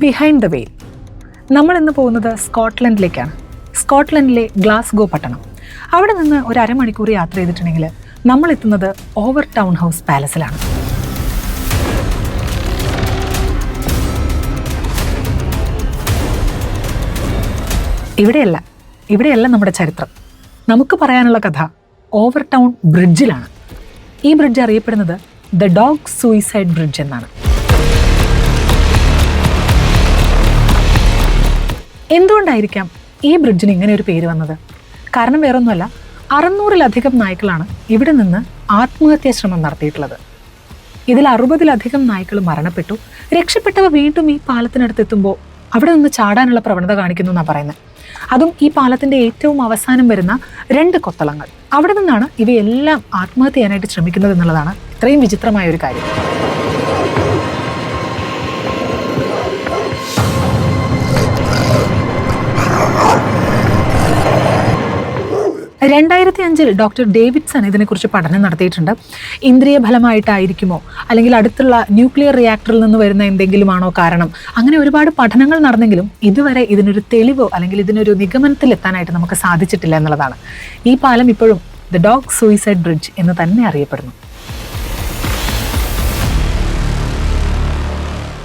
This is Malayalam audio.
ബിഹൈൻഡ് ദ വെയിൽ. നമ്മൾ ഇന്ന് പോകുന്നത് സ്കോട്ട്ലൻഡിലേക്കാണ്. സ്കോട്ട്ലൻഡിലെ ഗ്ലാസ്ഗോ പട്ടണം. അവിടെ നിന്ന് ഒരു അരമണിക്കൂർ യാത്ര ചെയ്തിട്ടുണ്ടെങ്കിൽ നമ്മൾ എത്തുന്നത് ഓവർ ടൗൺ ഹൗസ് പാലസിലാണ്. ഇവിടെയല്ല നമ്മുടെ ചരിത്രം. നമുക്ക് പറയാനുള്ള കഥ ഓവർ ടൗൺ ബ്രിഡ്ജിലാണ്. ഈ ബ്രിഡ്ജ് അറിയപ്പെടുന്നത് ദ ഡോഗ് സൂയിസൈഡ് ബ്രിഡ്ജ് എന്നാണ്. എന്തുകൊണ്ടായിരിക്കാം ഈ ബ്രിഡ്ജിന് ഇങ്ങനെ ഒരു പേര് വന്നത്? കാരണം വേറൊന്നുമല്ല, 600-ലധികം നായ്ക്കളാണ് ഇവിടെ നിന്ന് ആത്മഹത്യാ ശ്രമം നടത്തിയിട്ടുള്ളത്. ഇതിൽ 60-ലധികം നായ്ക്കൾ മരണപ്പെട്ടു. രക്ഷപ്പെട്ടവ വീണ്ടും ഈ പാലത്തിനടുത്ത് എത്തുമ്പോൾ അവിടെ നിന്ന് ചാടാനുള്ള പ്രവണത കാണിക്കുന്നു എന്നാണ് പറയുന്നത്. അതും ഈ പാലത്തിൻ്റെ ഏറ്റവും അവസാനം വരുന്ന 2 കൊത്തളങ്ങൾ. അവിടെ നിന്നാണ് ഇവയെല്ലാം ആത്മഹത്യ ചെയ്യാനായിട്ട് ശ്രമിക്കുന്നത് എന്നുള്ളതാണ് ഇത്രയും വിചിത്രമായ ഒരു കാര്യം. 2005 ഡോക്ടർ ഡേവിഡ്സൺ ഇതിനെക്കുറിച്ച് പഠനം നടത്തിയിട്ടുണ്ട്. ഇന്ദ്രിയ ഫലമായിട്ടായിരിക്കുമോ, അല്ലെങ്കിൽ അടുത്തുള്ള ന്യൂക്ലിയർ റിയാക്ടറിൽ നിന്ന് വരുന്ന എന്തെങ്കിലുമാണോ കാരണം? അങ്ങനെ ഒരുപാട് പഠനങ്ങൾ നടന്നെങ്കിലും ഇതുവരെ ഇതിനൊരു തെളിവോ അല്ലെങ്കിൽ ഇതിനൊരു നിഗമനത്തിലെത്താനായിട്ട് നമുക്ക് സാധിച്ചിട്ടില്ല എന്നുള്ളതാണ്. ഈ പാലം ഇപ്പോഴും ദ ഡോഗ് സൂയിസൈഡ് ബ്രിഡ്ജ് എന്ന് തന്നെ അറിയപ്പെടുന്നു.